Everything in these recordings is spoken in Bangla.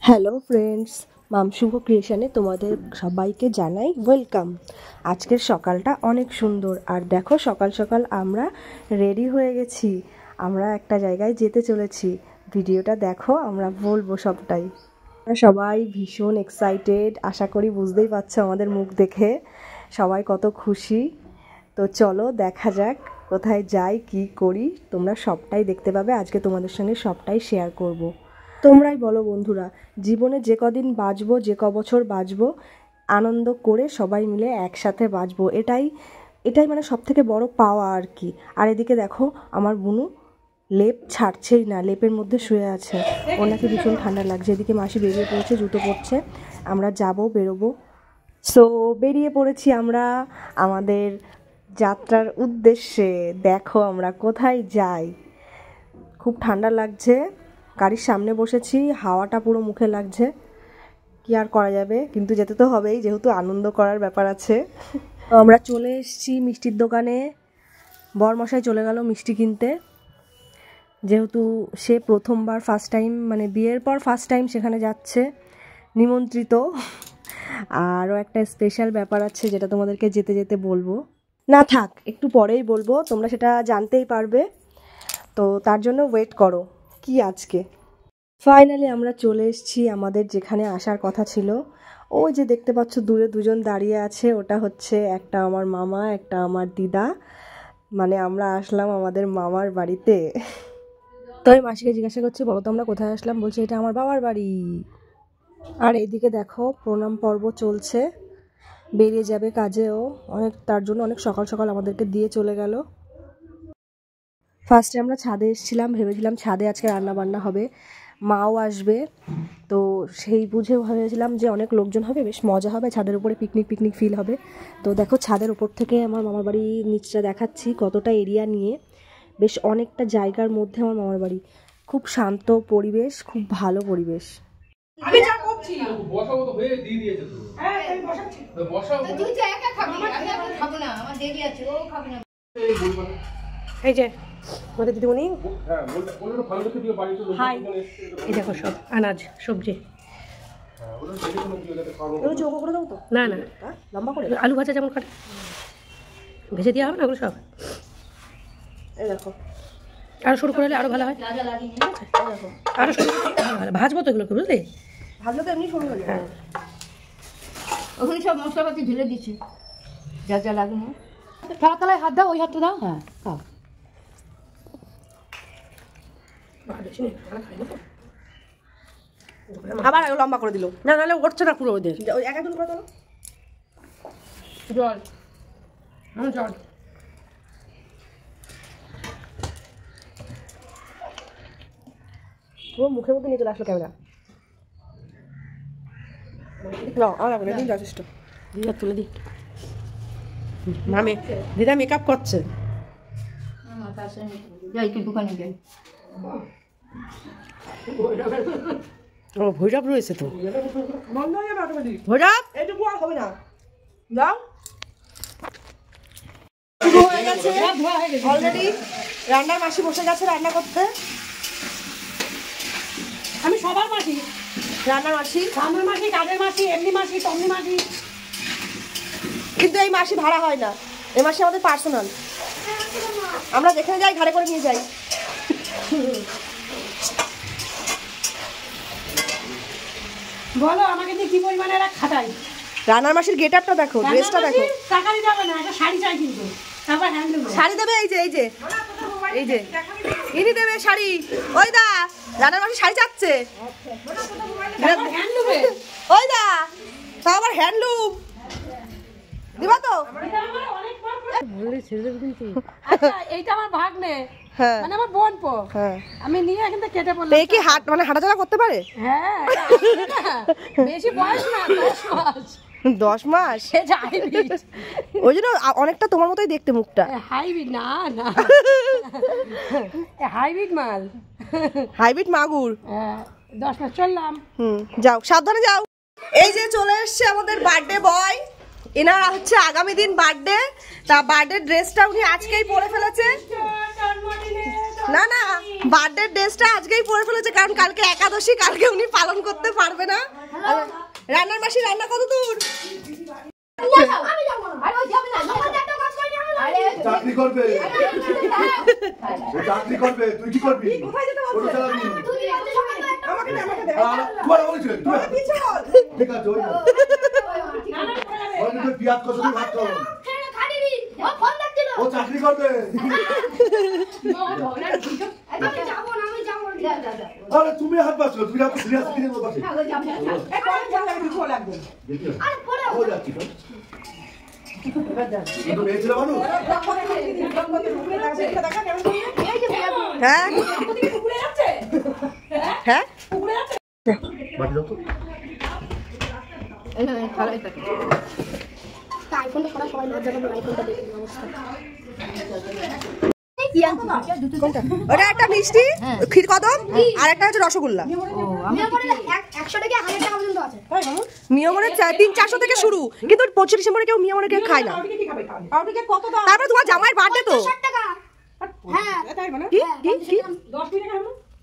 হ্যালো ফ্রেন্ডস, মামশুভ ক্রিয়েশনে তোমাদের সবাইকে জানাই ওয়েলকাম। আজকের সকালটা অনেক সুন্দর, আর দেখো সকাল সকাল আমরা রেডি হয়ে গেছি। আমরা একটা জায়গায় যেতে চলেছি। ভিডিওটা দেখো, আমরা বলবো সবটাই। আমরা সবাই ভীষণ এক্সাইটেড, আশা করি বুঝতেই পারছো আমাদের মুখ দেখে সবাই কত খুশি। তো চলো দেখা যাক কোথায় যাই, কি করি, তোমরা সবটাই দেখতে পাবে। আজকে তোমাদের সঙ্গে সবটাই শেয়ার করব। তোমরাই বলো বন্ধুরা, জীবনে যে কদিন বাঁচবো, যে কবছর বাঁচবো, আনন্দ করে সবাই মিলে একসাথে বাঁচবো, এটাই মানে সব থেকে বড় পাওয়া আর কি। আর এদিকে দেখো আমার বুনু লেপ ছাড়ছেই না, লেপের মধ্যে শুয়ে আছে, ওনাকে ভীষণ ঠান্ডা লাগছে। এদিকে মাসি বেরিয়ে পড়েছে, জুতো পরছে, আমরা বেরোবো। সো বেরিয়ে পড়েছি আমরা আমাদের যাত্রার উদ্দেশ্যে। দেখো আমরা কোথায় যাই। খুব ঠান্ডা লাগছে, গাড়ির সামনে বসেছি, হাওয়াটা পুরো মুখে লাগছে, কি আর করা যাবে, কিন্তু যেতে তো হবেই, যেহেতু আনন্দ করার ব্যাপার আছে। আমরা চলে এসেছি মিষ্টির দোকানে। বরমশাই চলে গেল মিষ্টি কিনতে, যেহেতু সে প্রথমবার ফার্স্ট টাইম, মানে বিয়ের পর ফার্স্ট টাইম সেখানে যাচ্ছে, নিমন্ত্রিত। আরও একটা স্পেশাল ব্যাপার আছে যেটা তোমাদেরকে যেতে যেতে বলবো, না থাক একটু পরেই বলবো, তোমরা সেটা জানতেই পারবে। তো তার জন্য ওয়েট করো। কি আজকে ফাইনালি আমরা চলে এসেছি আমাদের যেখানে আসার কথা ছিল। ওই যে দেখতে পাচ্ছ দূরে দুজন দাঁড়িয়ে আছে, ওটা হচ্ছে একটা আমার মামা, একটা আমার দিদা। মানে আমরা আসলাম আমাদের মামার বাড়িতে। তো আমি মাসিকে জিজ্ঞাসা করছি, বলো তো আমরা কোথায় আসলাম? বলছে এটা আমার বাবার বাড়ি। আর এইদিকে দেখো প্রণাম পর্ব চলছে, বেরিয়ে যাবে কাজেও অনেক, তার জন্য অনেক সকাল সকাল আমাদেরকে দিয়ে চলে গেল। ফার্স্টে আমরা ছাদে এসেছিলাম, ভেবেছিলাম ছাদে আজকে রান্না বান্না হবে, মাও আসবে, তো সেই বুঝে ভেবেছিলাম যে অনেক লোকজন হবে, বেশ মজা হবে, ছাদের উপরে পিকনিক ফিল হবে। তো দেখো ছাদের উপর থেকে আমার মামার বাড়ি নিচটা দেখাচ্ছি, কতটা এরিয়া নিয়ে, বেশ অনেকটা জায়গার মধ্যে আমার মামার বাড়ি। খুব শান্ত পরিবেশ, খুব ভালো পরিবেশ। আমি যা করছি বসাবো তো হয়ে দিয়ে দিয়েছে তো। হ্যাঁ আমি বসাচ্ছি তো বসাও। তুই তো একা খাবি, আমি এখন খাবো না, আমার দেরি আছে, ও খাবে না। এই যে আমাদের দিদিমণি, হ্যাঁ বলতে ভালো দেখে দিও, বাড়িতে লোক এই দেখো সব আনাজ সবজি। হ্যাঁ ওটা দেখে কোনো দিও, যাতে খাবো ওগুলো চৌকো করে দাও তো, না না লম্বা করে। আলু ভাজা যেমন কাটে ভেজে দেওয়া হবে না ওগুলো সব। এই দেখো আরও শুরু করলে আরও ভালো হয়, দেখো আরও শুরু ভালো ভাজবো তো এগুলোকে, বুঝলি? ভালো তো এমনি শুরু হয়ে যাবে। হ্যাঁ ওখানে সব মশলাপাতি ঢেলে দিচ্ছি, যা যা লাগে না। তালা তালায় হাত দাও, ওই হাতটা দাও। হ্যাঁ খাও। আবার লম্বা করে দিল, না নাহলে উঠছে না পুরো ওদের। ওই এক একজন করে দাও। জল জল পুরো মুখের মধ্যে নিয়ে চলে আসলো ক্যামেরা। যথেষ্ট। দিদা তুলে দিই, মামে দিদা মেকআপ করছে। আমার কাছে যাই, তুই দোকানে যাই। ও ভৈরব রয়েছে তো, বন্ধ হয়ে যাবে অটোমেটিক, ভৈরব এইটুকু আর হবে না। যাও, শুরু হয়ে গেছে অলরেডি, রান্নার মাসি বসে গেছে রান্না করতে। আমি সবার মাসি, রান্নার মাসি, আমার মাসি, কাজের মাসি, এমনি মাসি, তমনি মাসি। কিন্তু এই মাসি ভাড়া হয় না, এই মাসি আমাদের পার্সোনাল, আমরা যেখানে যাই ঘাড়ে করে নিয়ে যাই। বলো আমাকে দিয়ে কি পরিমাণে এরা খাটাই। রান্নার মাসির গেট আপটা দেখো, ড্রেসটা দেখো। টাকা দিতে হবে না, একটা শাড়ি চাই কিন্তু, তারপর হ্যান্ড দেবো। শাড়ি দেবে, এই যে এই যে এই যে ইনি দেবে শাড়ি। ওই দা রান্নার মাসি শাড়ি চাচ্ছে, হ্যান্ড দেবে। ওই দা তা আবার হ্যান্ডলুম দিবা তো। বললে ছেড়ে দেবে কিন্তু। আচ্ছা এইটা আমার ভাগ্নে, হ্যাঁ মানে আমার বোন পো, হ্যাঁ। আমি নিয়ে এখান থেকে কেটে বললাম। এই কি হাঁটাচলা করতে পারে? হ্যাঁ বেশি বয়স না, 10 মাস। 10 মাস? সে যায়নি, ওই জন্য অনেকটা তোমার মতোই দেখতে মুখটা। হাইব্রিড না না, হাইব্রিড মাল, হাইব্রিড মাগুর। 10 মাস চললাম। যাও সাবধানে যাও। এই যে চলে এসছে আমাদের বার্থডে বয়, এনার হচ্ছে আগামী দিন বার্থডে, তা বার্থডে ড্রেসটা উনি আজকেই পরে ফেলেছে। না না বার্থডে ড্রেসটা আজকেই পরে ফেলেছে, কারণ কালকে একাদশী, কালকে উনি পালন করতে পারবে না। রান্নার মাসি রান্না কত দূর? চাকরি করবে, চাকরি করবে, তুই কি করবি? ও চাকরি করবে। আরে তুমি হাত পাচ্ছ, তুমি হাত সিরিয়াস কিনে বলবা। হ্যাঁ হ্যাঁ ওটা একটা মিষ্টি ক্ষীর কদম আর একটা হচ্ছে রসগোল্লা। মিয়ামনের 300-400 থেকে শুরু, কিন্তু 25 ডিসেম্বরে কেউ মিয়ামনের কেক খায় না। তারপরে তোমার জামাইয়ের বার্থডে তো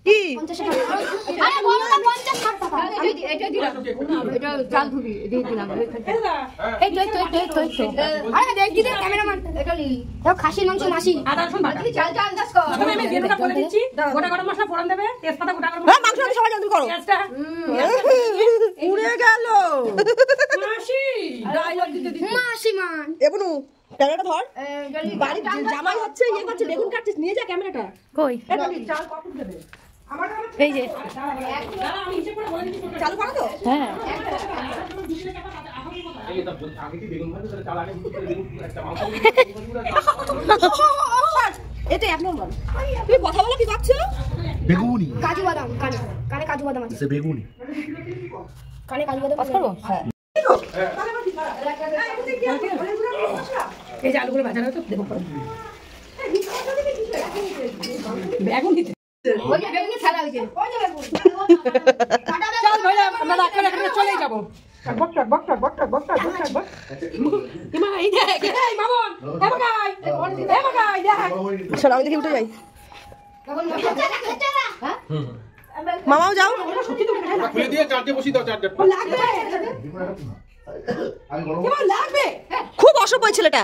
কি খাসির মাংস মাসি উড়ে গেল ক্যামেরাটা ধর, বাড়ির জামাই হচ্ছে ইয়ে করছে, বেগুন কাটছিস, নিয়ে যা ক্যামেরাটা। কই এই যে চালু করো তো। হ্যাঁ এটা এক নম্বর। তুমি কথা বলো, কি করছো? বেগুনি, কাজু বাদাম, কানে কাজু বাদাম আছে, বেগুনি কানে কাজু বাদাম আছে। হ্যাঁ এই যে আলুগুলো ভাজা তো দেবো বেগুন দিতে। চলে যাবো আমি দেখি উঠে যাই। মামাও যাও। খুব অসভ্য ছেলেটা।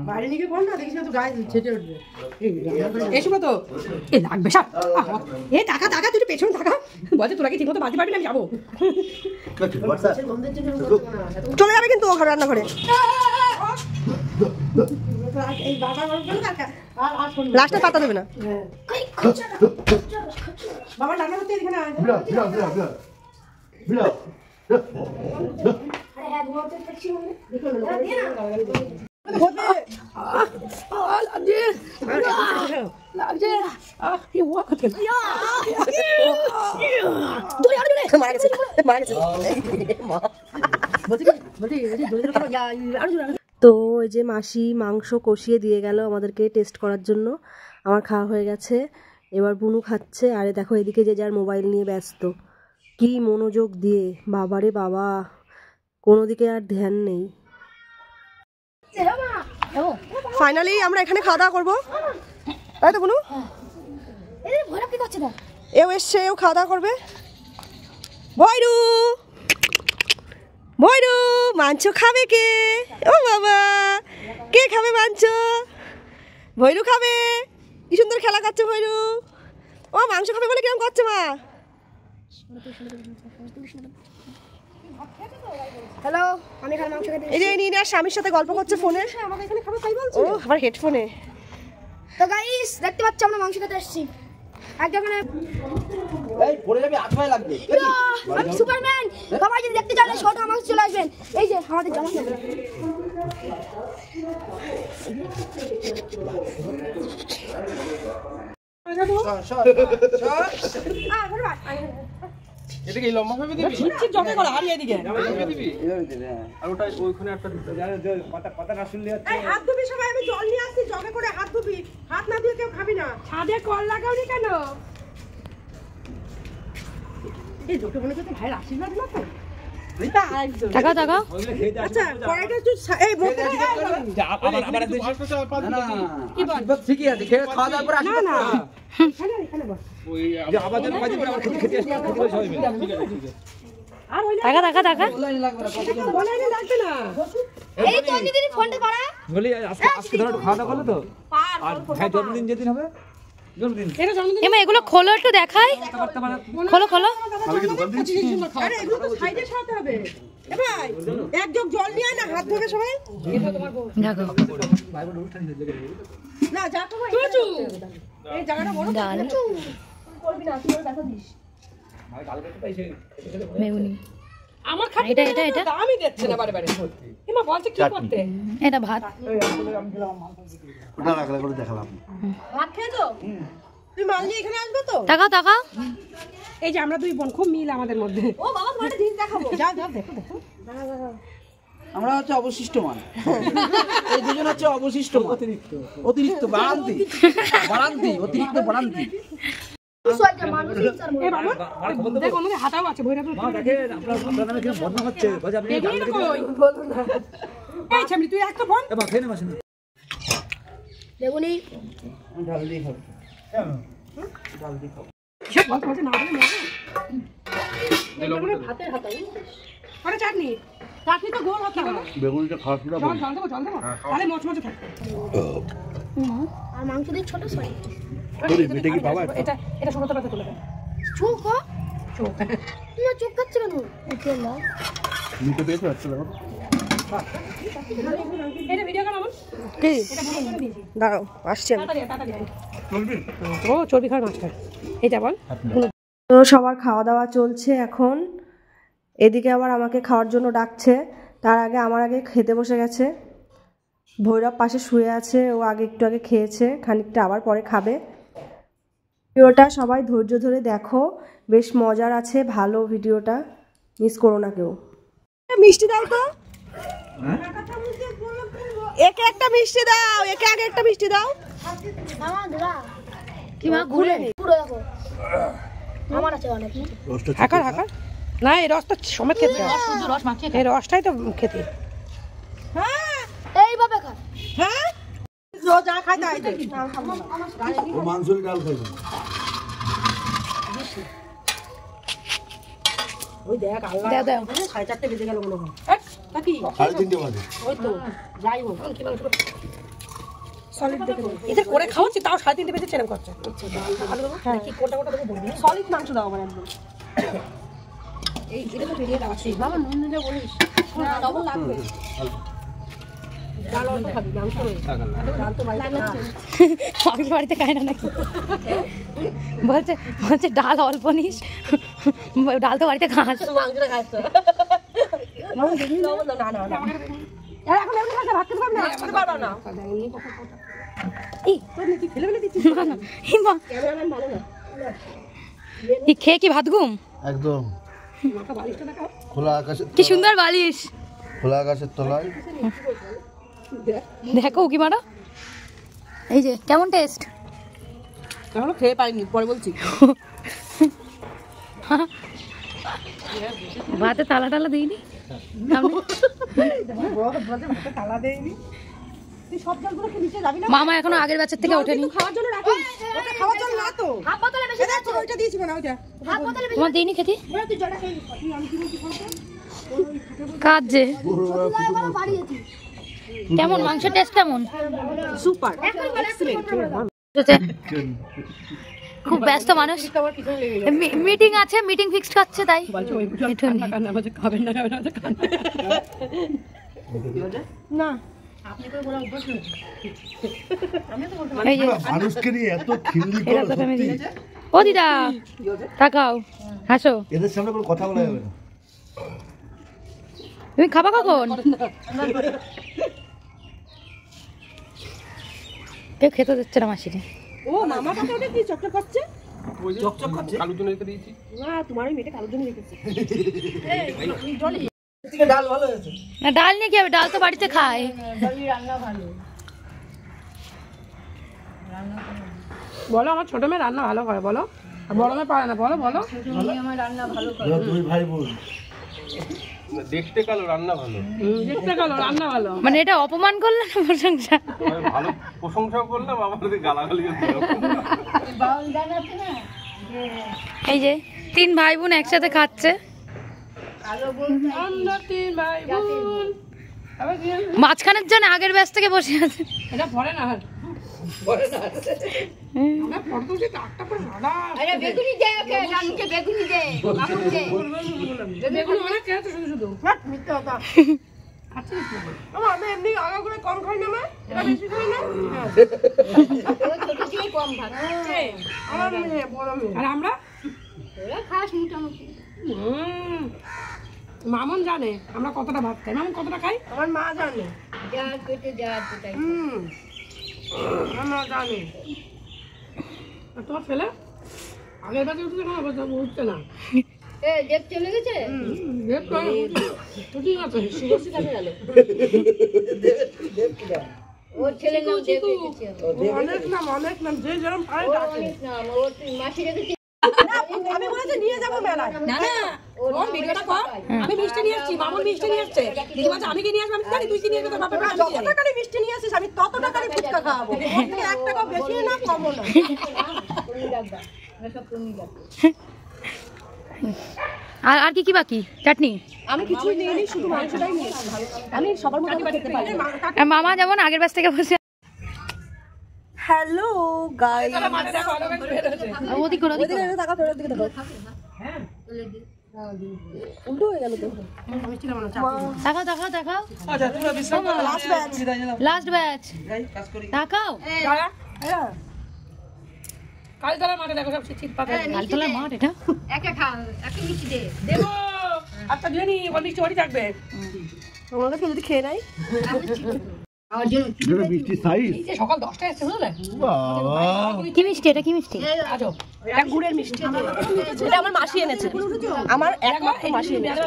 বাইরে নিয়ে বল না, দেখিস না তো গায়ে ছেটে উঠবে। এসব তো এ লাগবে সব। এ টাকা টাকা তুই পেছনে টাকা বলছে, তোরা কি ঠিক মতো বাজতে পারবি না? আমি যাবো। চলে যাবে কিন্তু ঘরে, রান্নাঘরে। লাস্টে পাতা দেবে না। বাবা রান্না করতে এখানে আয়। তো ওই যে মাসি মাংস কষিয়ে দিয়ে গেল আমাদেরকে টেস্ট করার জন্য। আমার খাওয়া হয়ে গেছে, এবার বুনু খাচ্ছে। আরে দেখো এদিকে যে যার মোবাইল নিয়ে ব্যস্ত, কি মনোযোগ দিয়ে, বাবারে বাবা, কোনো দিকে আর ধ্যান নেই। ফাইনালি আমরা এখানে খাওয়া দাওয়া করবো, তাই তো বুনু? এও এসছে, এও খাওয়া দাওয়া করবে। ভৈরু ভৈরু মাংস খাবে কে? ও বাবা, কে খাবে মাংস? ভৈরু খাবে। কি সুন্দর খেলা করছে ভৈরু। ও মাংস খাবে বলে কিরম করছে মা? হ্যালো, আমি এখানে মাংস খেতে। এই যে নিয়ে আর স্বামীর সাথে গল্প করছে ফোনে। আমাকে এখানে খাবার খাই বলছো? ও আবার হেডফোনে। তো গাইস দেখতে পাচ্ছ আমরা মাংস খেতে এসেছি। একজনে এই পড়ে যাবে, আঠমায় লাগবে। আমি সুপারম্যান। সবাই যদি দেখতে চান ছোট মাংস চলে আসবেন। এই যে আমাদের জামা। এদিকে লম্বা ভাবে দিবি, ঠিক জমে করে হারিয়ে এদিকে দিবি আর ওটা ওইখানে একটা কথা না শুনলে হাত ধুবি সবাই। আমি জল নিয়ে আসছি, জমে করে হাত ধুবি। হাত না ধুয়ে কেউ খাবি না। ছাদে কল লাগাওনি কেন? এই দুটো মনে করতে ভাইয়ের আশীর্বাদ না তো। টাকা টাকা আচ্ছা কড়াইটা একটু এই বলতে ঠিকই আছে খেয়ে খাওয়া দাওয়ার পর না না এখানে বস আবার যেন কাজে করে খেতে আসতে সবাই মিলে ঠিক আছে আর ওই টাকা টাকা টাকা বলাইলে লাগবে না এই তো দিদি ফোনটা করা বলি আজকে ধরো খাওয়া দাওয়া করলো তো আর ভাই জন্মদিন যেদিন হবে জন্মদিন এটা জন্মদিন এমা এগুলো খোলো একটু দেখাই খোলো খোলো আরে এগুলো তো সাইডে সরাতে হবে এ ভাই এক জগ জল নিয়ে আয় না হাত ধোবে সবাই দেখো না যা তো এই জায়গাটা বড় ডাল করবি না তুই ব্যথা দিস বেগুনি আমার খাতে এটা এটা এটা দামই দিচ্ছে না বারে বারে এমা বলছে কি করতে এটা ভাত ওটা রাখলে করে দেখালাম ভাত খেয়েছো তুই মাল নিয়ে এখানে আসবে তো টাকা টাকা এই যে আমরা দুই বোন খুব মিল আমাদের মধ্যে ও বাবা তোমার একটা জিনিস দেখাবো যা যা দেখো দেখো আমরা হচ্ছে অবশিষ্ট মান এই দুজন হচ্ছে অবশিষ্ট অতিরিক্ত বাড়ান্তি অতিরিক্ত বাড়ান্তি সোয়ালটা মানুষ এ বাবা দেখ আমাদের হাতাও আছে ভৈরব আপনার নামে কি বদনাম হচ্ছে বলে আপনি এই ছামড়ি তুই একটা ফোন এবার খেয়ে নেবেন বেগুনি ঢাল দিয়ে খাবো সব বলতে বলতে না বলে ভাতের হাতা আরে চাটনি চাটনি তো গোল হতে হবে বেগুনিটা খাওয়া শুরু জল জল দেবো তাহলে মচমচে থাকবে আর মাংস দিয়ে ছোট সরি বেটে কি পাবা এটা এটা শুকোতে পাতে তুলে দেন চোখ চোখ তুমি চোখ কাচ্ছে কেন ওকে না নিতে পেয়েছো আচ্ছা দেখো এটা ভিডিও কর আমন কি এটা বন্ধ করে দিয়েছি দাঁড়াও আসছি আমি তাড়াতাড়ি ও চর্বি খাওয়ার মাছ খায় এইটা বল তো সবার খাওয়া দাওয়া চলছে এখন এদিকে আবার আমাকে খাওয়ার জন্য ডাকছে তার আগে আমার আগে খেতে বসে গেছে ভৈরব পাশে শুয়ে আছে ও আগে একটু আগে খেয়েছে খানিকটা আবার পরে খাবে ভিডিওটা সবাই ধৈর্য ধরে দেখো বেশ মজার আছে ভালো ভিডিওটা মিস করো না কেউ মিষ্টি দাও তো একে একটা মিষ্টি দাও একে আগে একটা মিষ্টি দাও মামা দাদা কি মা ঘুরে পুরো দেখো আমার আছে অনেক হাকার হাকার না এই রসটা সমেত খেতে হয় রস মাখিয়ে এই রসটাই তো খেতে এইভাবে খা হ্যাঁ যা খাই তাই দে ও মাংসের ডাল খাইবে ওই দেখ আল্লাহ দাও 4:30 বেজে গেল মনে হয় তা কি 3:30 বাজে ওই তো যাই হোক সলিড দেখে এদের করে খাওয়াচ্ছি তাও 3:30 বেজে ছেড়ে করছে হ্যাঁ কি কোটা কোটা দেবো বলবি সলিড মাংস দাও আমার একদম এই এটা তো ভিডিও আছে বাবা নুন দিলে বলিস না ডবল লাগবে ডাল অল্প খাবি মাংস ডাল তো বাইরে আমি বাড়িতে খাই না নাকি বলছে বলছে ডাল অল্প নিস ডাল তো বাড়িতে খাস মাংসটা খাস তো মাংস দেখি না না না এখন এমনি খাসা ভাত খেতে পারবি না খেতে পারবো না এই তোর নাকি ফেলে ফেলে দিচ্ছিস না না এই মা ক্যামেরাম্যান ভালো না এই খেয়ে কি ভাত ঘুম একদম মাথা বালিশটা দেখাও খোলা আকাশের কি সুন্দর বালিশ খোলা আকাশের তলায় দেখো কি মারা এই যে কেমন টেস্ট এখনো খেয়ে পাইনি পরে বলছি ভাতে তালা টালা দিইনি তালা দেয়নি তুই সব জলগুলো কি নিচে যাবি না মামা এখনো আগের ব্যাচের থেকে ওঠেনি খাওয়ার জন্য রাখিস ওটা খাওয়ার জন্য না তো হাফ বোতলে বেশি এটা তোর ওইটা দিয়েছি না ওইটা হাফ বোতলে বেশি তোমার দিইনি খেতে বলে তুই জলটা খেয়ে নিস আমি কি বলছি বলতো কাজ যে তুই বাড়িয়েছি কেমন মাংসের টেস্ট কেমন সুপার খুব ব্যস্ত মানুষ মিটিং আছে মিটিং ফিক্সড করছে তাই একটু নি। খাবেন না না এই যে মানুষকে নিয়ে এত খিল্লি এরা করো তো ফ্যামিলি সত্যি। ও দিদা তাকাও হাসো এদের সামনে কোনো কথা বলা যাবে না তুমি খাবা কখন কেউ খেতে দিচ্ছে না মাসিরে ও মামা পাতা ওটা কি চকচক করছে চকচক করছে না তোমার ওই মেয়েটা কালোর জন্য রেখেছে থেকে ডাল ভালো হয়েছে না ডাল নিয়ে কি হবে ডাল তো বাড়িতে খায় বলো আমার ছোট মেয়ে রান্না ভালো করে বলো আর বড় মেয়ে পারে না বলো বলো ওরা দুই ভাই বোন দেখতে কালো রান্না ভালো। দেখতে গেল রান্না ভালো। মানে এটা অপমান করলে না প্রশংসা? আমি ভালো প্রশংসা করলাম, আমাদের গালাগালি দিলাম। এই যে 3 ভাই বোন একসাথে খাচ্ছে। আমরা 3 ভাই বোন। মাঝখানের জন্য আগের ব্যাচ থেকে বসে আছে। এটা পরে না আর। আমরা ফটো তুলছি একটা করে ভাড়া। আরে বেগুনি দে ওকে, রানুকে বেগুনি দে, বাবু দে। বেগুন অনেক খেয়েছে শুধু শুধু। হাট মিথ্যা কথা। আমি এমনি আগা করে কম খাই না মা, এটা বেশি খাই না। ও ছোট থেকে কম খাচ্ছে। আমার মেয়ে বড় মেয়ে। আর আমরা ওরা খাস মোটামুটি। মামন জানে আমরা কতটা ভাত খাই। মামন কতটা খাই? আমার মা জানে। যা পেটে যা সেটাই। আমার মা জানে। আর তোমার ছেলে আগের বাজে উঠছে না, উঠছে না। এ দেখ চলে গেছে। ঠিক আছে, সুগসি কাছে গেল। ওর ছেলে নাম দেখ রেখেছে। অনেক নাম যে যেরকম পারে ডাকে। অনেক নাম ওর মাসি রেখেছে। আমি বলেছি নিয়ে যাবো মেলায়। না না, ওর ভিডিওটা কর। আমি মিষ্টি নিয়ে আসছি, মামুন মিষ্টি নিয়ে আসছে। দিদি বলছে আমি কি নিয়ে আসবো? আমি জানি তুই কি নিয়ে আসবি, তোর বাপের বাড়ি যত টাকারই মিষ্টি নিয়ে আসিস আমি তত টাকারই ফুচকা খাওয়াবো। 1 টাকা বেশি না কমও না। পনির রাখবা। আমরা সব পনির রাখবো। আর কি কি বাকি? চাটনি? আমি কিছু নিইনি, শুধু মাংসটাই নিয়েছি। আমি সবার মতো খেতে পারি। আর মামা যেমন আগের ব্যাচ থেকে বসে। হ্যালো গাইস, ওদিক করে ওদিক করে। টাকা ফেরত দিকে দেখো। উল্টো হয়ে গেল তো। দেখাও দেখাও। আচ্ছা তোমরা বিশ্রাম করো, লাস্ট ব্যাচ বিদায় নিলাম। লাস্ট ব্যাচ কাজ করি। দেখাও। কালতলা মাঠে দেখো সব চিট পাতা। কালতলার মাঠ এটা। একা খা, একা মিষ্টি দে। দেবো একটা দিয়ে নি, ওর মিষ্টি ওরই থাকবে। তোমার কাছে যদি খেয়ে নাই আমার জন্য এই যে সকাল 10টায় এসছে বুঝলে? কি মিষ্টি এটা? কি মিষ্টি? আজো এটা গুড়ের মিষ্টি। এটা আমার মাসি এনেছে, আমার একমাত্র মাসি এনেছে।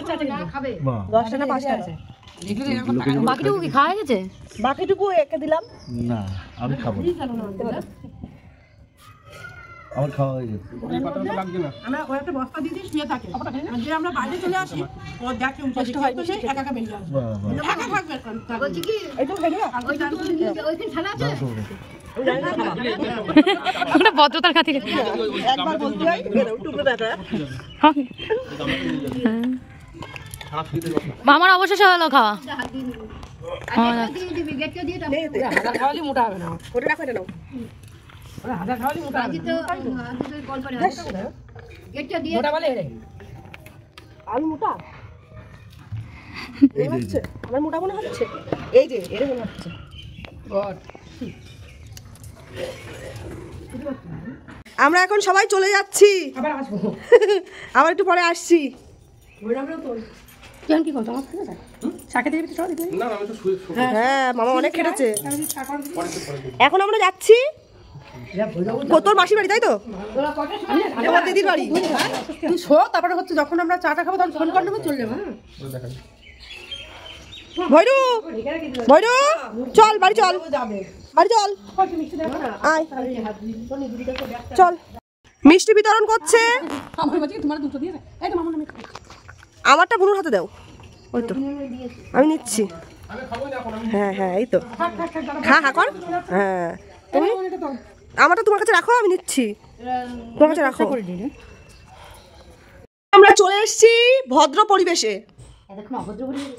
খাবে। 10 টাকা 5 টাকা। বাকিটুকু কি খাওয়া গেছে? বাকিটুকু একে দিলাম। না আমি খাবো না, আমার খাওয়া হয়ে গেছে। এই পাতাটা লাগবে না। আমরা ওর একটা বস্তা দিয়ে শুয়ে থাকে। আর যে আমরা বাইরে চলে আসি, ও দেখে কষ্ট হয় তো সে একা একা বেরিয়ে আসে। একা থাকবে এখন। বলছি কি একটু খেয়ে না। ওইখানে ছানা আছে? ওটা ভদ্রতার খাতিরে। একবার বলতে হয় টুকরো টাকা। মামার অবশেষে হলো খাওয়া। দিবি গেটটা দিয়ে দাও। হাজার খাওয়ালে মোটা হবে না। ওটা রাখো, এটা নাও। ওরা হাজার খাওয়ালে মোটা হবে আজকে তো কল করে গেটটা দিয়ে মোটা বলে হেরে। আমি মোটা এই হচ্ছে, আমার মোটা মনে হচ্ছে। এই যে এর মনে হচ্ছে। গড। আমরা এখন সবাই চলে যাচ্ছি, আবার আসবো। আবার একটু পরে আসছি। কেন কি করছো? আমার খেয়ে যায় চাকে দিয়ে চলো দিদি। না না, আমি তো শুয়ে হ্যাঁ মামা অনেক খেটেছে। এখন আমরা যাচ্ছি তোর মাসির বাড়ি, তাই তো? আমার দিদির বাড়ি। তুই শো, তারপরে হচ্ছে যখন আমরা চাটা খাবো তখন ফোন করে নেবো, চলে যাবো। ভৈরু ভৈরু চল বাড়ি, চল বাড়ি, চল আয় চল। মিষ্টি বিতরণ করছে। আমার বাচ্চা তোমার দুটো দিয়ে এই তো মামা আমি খাবো। আমারটা বুনুর হাতে দাও। ওই তো আমি নিচ্ছি। হ্যাঁ হ্যাঁ এই তো, খা খা কর। হ্যাঁ তুমি আমারটা তোমার কাছে রাখো, আমি নিচ্ছি, তোমার কাছে রাখো। আমরা চলে এসেছি ভদ্র পরিবেশে।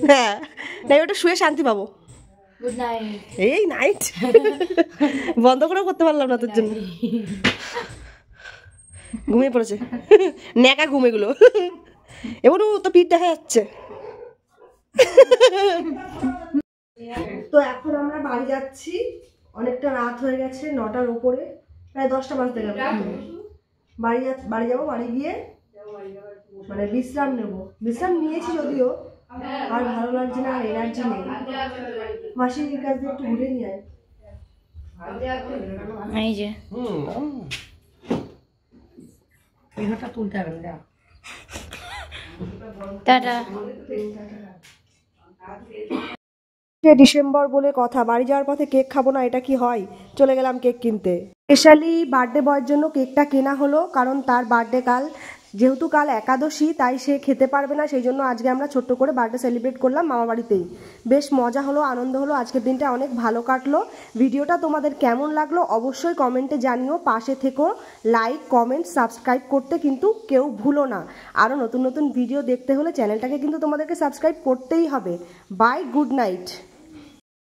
হ্যাঁ তাই ওটা শুয়ে শান্তি পাবো। এই নাইট বন্ধ করেও করতে পারলাম না তোর জন্য। ঘুমিয়ে পড়েছে, ন্যাকা ঘুম এগুলো। এবার তো পিঠ দেখা যাচ্ছে। তো এখন আমরা বাড়ি যাচ্ছি, অনেকটা রাত হয়ে গেছে, 9টার উপরে, প্রায় 10টা বাজতে গেল। বাড়ি যাবো, বাড়ি গিয়ে মানে বিশ্রাম নেব। বিশ্রাম নিয়েছি যদিও, আর ভালো লাগছে না, আর এনার্জি নেই। মাসির কাছ দিয়ে একটু ঘুরে নিয়ে আয়। এই যে এইটা তুলতে হবে না। টাটা। ডিসেম্বর বলে কথা, বাড়ি যাওয়ার পথে কেক খাবো না, এটা কি হয়? চলে গেলাম কেক কিনতে। স্পেশালি বার্থডে বয়ের জন্য কেকটা কেনা হলো, কারণ তার বার্থডে কাল, যেহেতু কাল একাদশী তাই সে খেতে পারবে না, সেই জন্য আজকে আমরা ছোট্ট করে বার্থডে সেলিব্রেট করলাম মামা বাড়িতেই। বেশ মজা হলো, আনন্দ হলো, আজকের দিনটা অনেক ভালো কাটলো। ভিডিওটা তোমাদের কেমন লাগলো অবশ্যই কমেন্টে জানিও, পাশে থেকো, লাইক কমেন্ট সাবস্ক্রাইব করতে কিন্তু কেউ ভুলো না। আরও নতুন নতুন ভিডিও দেখতে হলে চ্যানেলটাকে কিন্তু তোমাদেরকে সাবস্ক্রাইব করতেই হবে। Bye, good night.